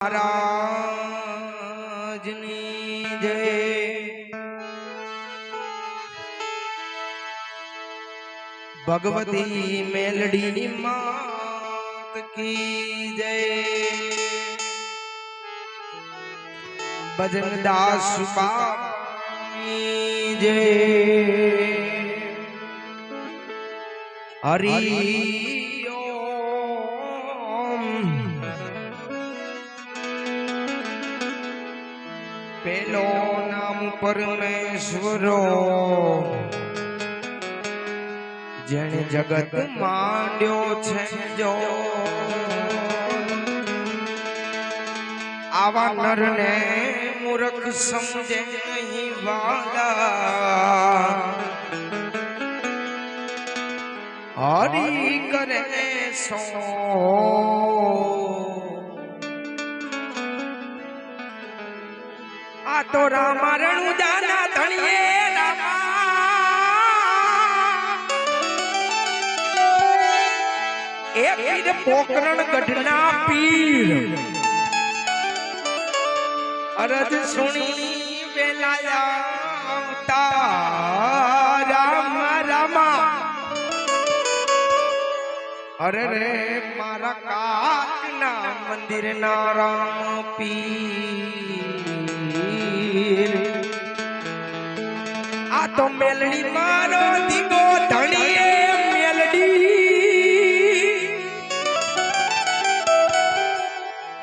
महाराजनी जय। भगवती मेलडी मात की जय। भजन दास बाबा जय। हरि पेलो नाम परमेश्वरो जेने जगत मांड्यो छे जो। आवा नर ने मूर्ख समझे नहीं वाला। हरि करे सो तो रामारण जाना धनिये रामा। एक पीर पोकरण गढ़ना पीर अरज सुनी बेलाया राम रामा। अरे रे मारा काकना मंदिर ना राम पीर। आ तो मेलडी मारो दिगो धनिये मेलडी।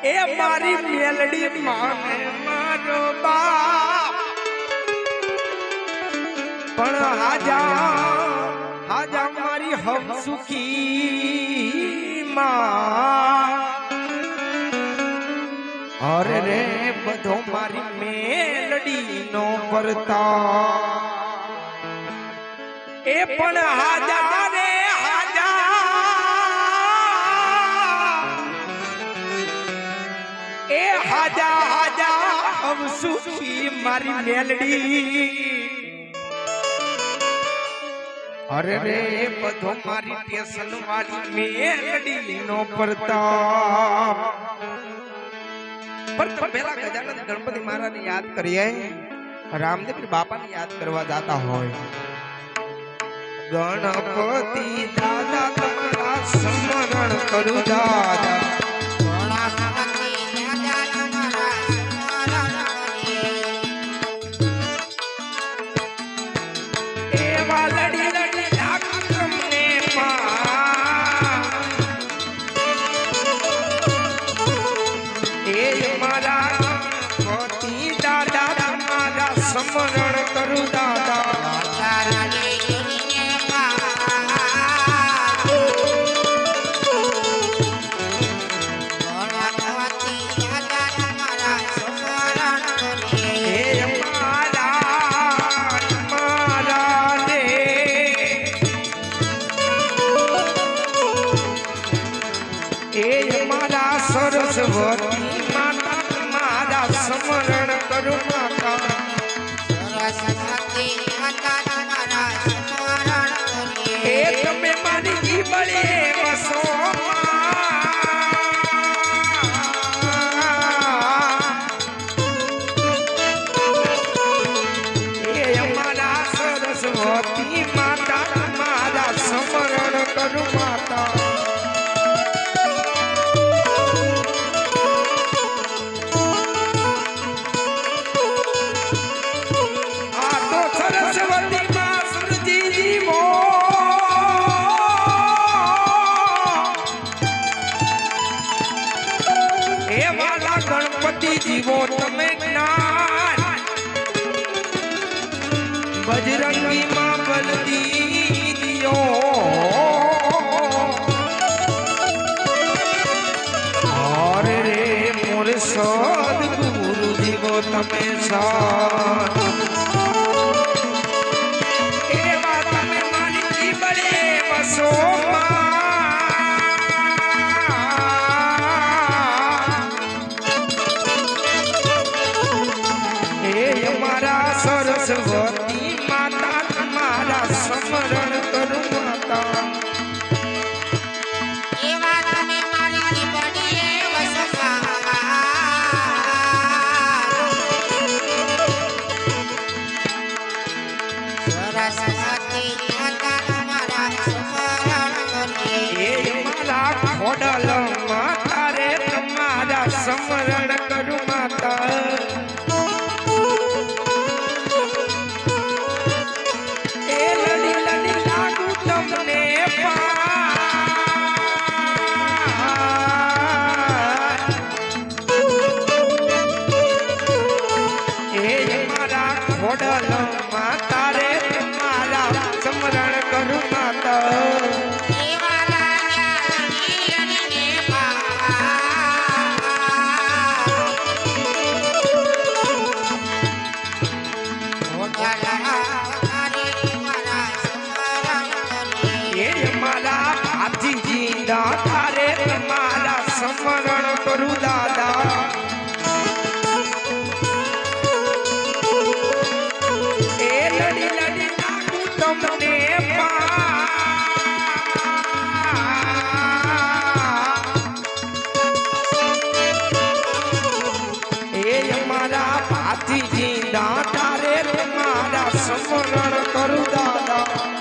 ए मारी मेलडी माने मारो बाप। पण हाजा हाजा मारी हम सुखी मां। अरे रे बधो मारी मेलडी नो परता। ए पण हाजा रे हाजा। ए हाजा हाजा हम सुखी मारी मेलडी। अरे रे बधो मारी टेसन वाली मेलडी नो परता। पर पहला गजानन गणपति महाराज ने याद करिए। रामदेव बापा ने याद करवा जाता होय। गणपति दादा तुम्हारा स्मरण करू दादा। स्मरण करू दादा। सरस्वती माता तुम्हारा स्मरण करू माता। सरस्वती माता तुम्हारा स्मरण करिए। ए तुम्हें मारी जीवड़े बसो ए हमारा सरस्वती माता तुम्हारा स्मरण करू माता। गणपति जीवो तमे ज्ञान। बजरंगी मां बलदी दियो। और रे मोर सद्गुरु जीवो तमे साथ। ए बात में मारी जीवड़े बसो सरस्वती माता तुम्हारा स्मरण करू माता। ए बात में मारी बड़ी वसवा। સમરણ કરું માતા એ લડી લડી લાગુ તમને એ મારા ખોડલ માતા રે મારા સમરણ કરું માતા તારે તમારા સમરણ કરું દાદા એ લડી લડી નાખું તમને એ અમારા ભાતીજી તારે તમારા સમરણ કરું દાદા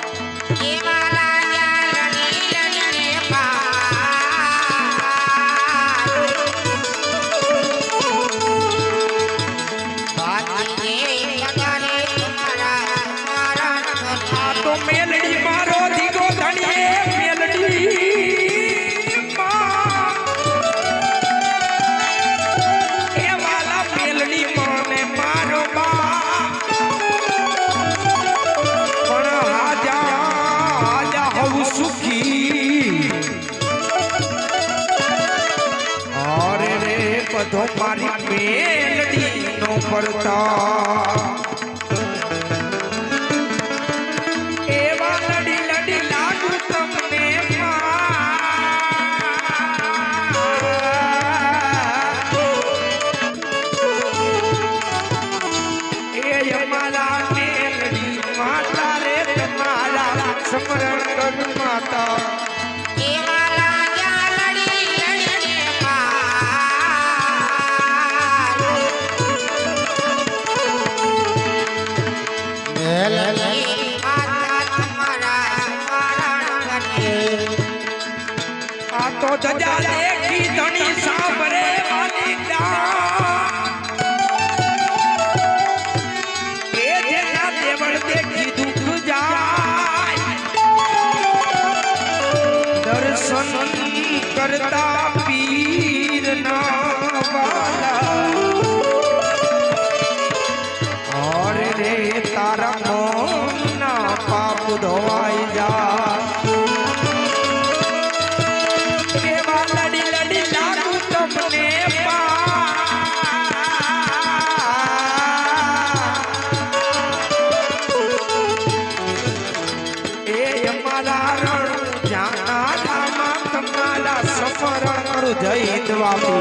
બધો મારી મેલડી નો પડતા એવા લડી લડી લાગુ તમને એ અમારા મેલડી માતા રે તમારા સમરણ કરું માતા તો જજા દેખી ધણી સાંભળે એ જેના દેવળ દેખી દુઃખ જાય દર્શન કરતા પીર ના વાલા और रे तारा मोन ना पाप धोवाई जा केवा लड़ी लड़ी लागू तुमने ए हमारा रण जाना धामा तुम्हारा समरण करू जय बाबू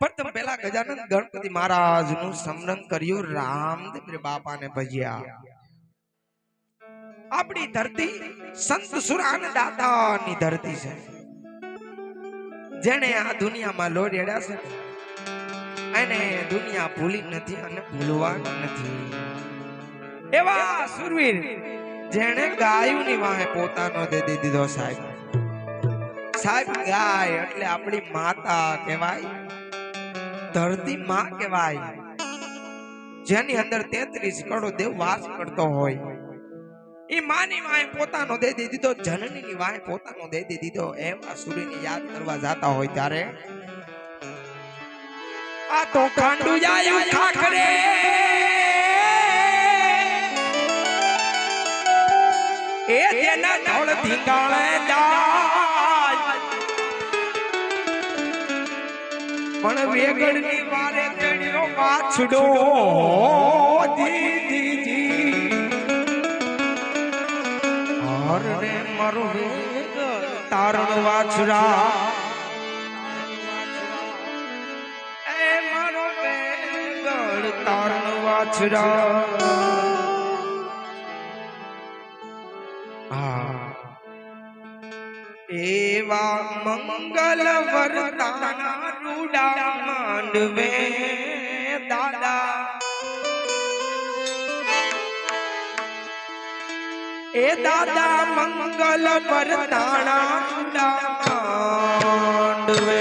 प्रथम पहला गजानन गणपति महाराज नु समरण कर्यु रामदेव बापा ने भजिया अपनी धरती संत सुरान दाता नी धरती है जेने आ दुनिया में लोडेड़ा से अने दुनिया भूली नहीं अने भूलवा नहीं एवा सुरवीर જેણે ગાયુંની વાહે પોતાનો દે દીધો સાહેબ. સાહેબ ગાય એટલે આપણી માતા કહેવાય, ધરતી માં કહેવાય, જેની અંદર 33 કરોડ દેવ વાસ કરતો હોય. એ માની વાહે પોતાનો દે દીધો, જનનીની વાહે પોતાનો દે દીધો. એમ આ સૂર્યને યાદ કરવા જાતા હોય ત્યારે આ તો ખાંડુ જાયું ખાખરે એ તેના ઢોળ ધીંગાણે જાય પણ વેગડની વારે ચડ્યો પાછડો દીદી હરને મારો વેગ તારણ વાછડા એ મારો વેગડ તારણ વાછડા. એવા મંગલ વરતાના રૂડા માંડવે દાદા એ દાદા મંગલ વરતાના રૂડા માંડવે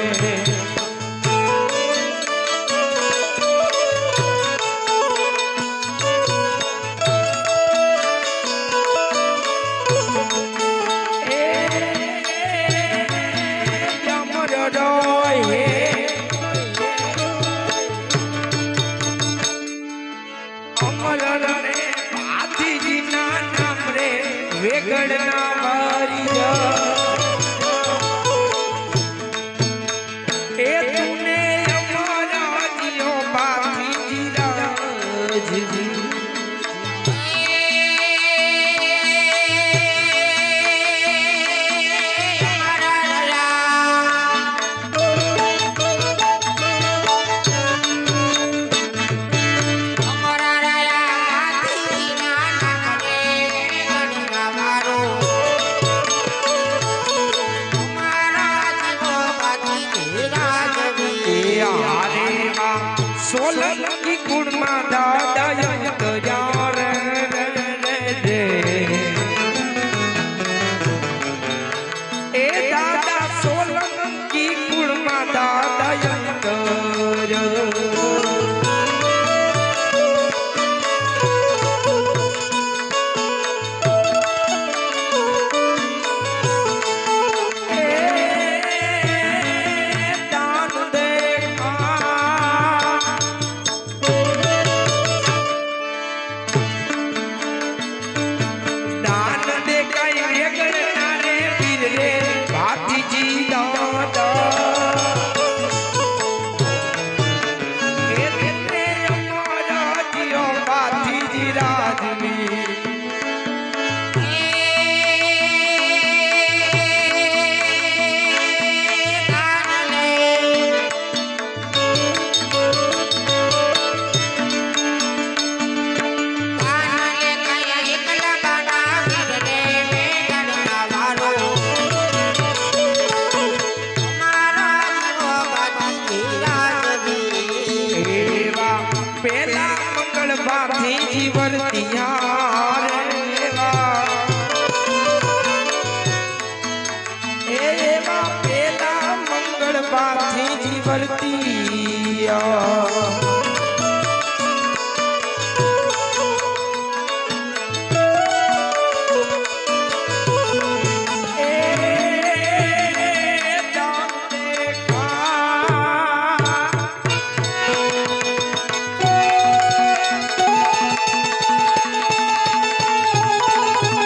વેગડના વારી એ તુને અમારા જીઓ બાકી જીરાજી સોલંકી કુળમાં દાદા યાર એ દાદા સોલંકી કુળમાં દાદા જીવરતી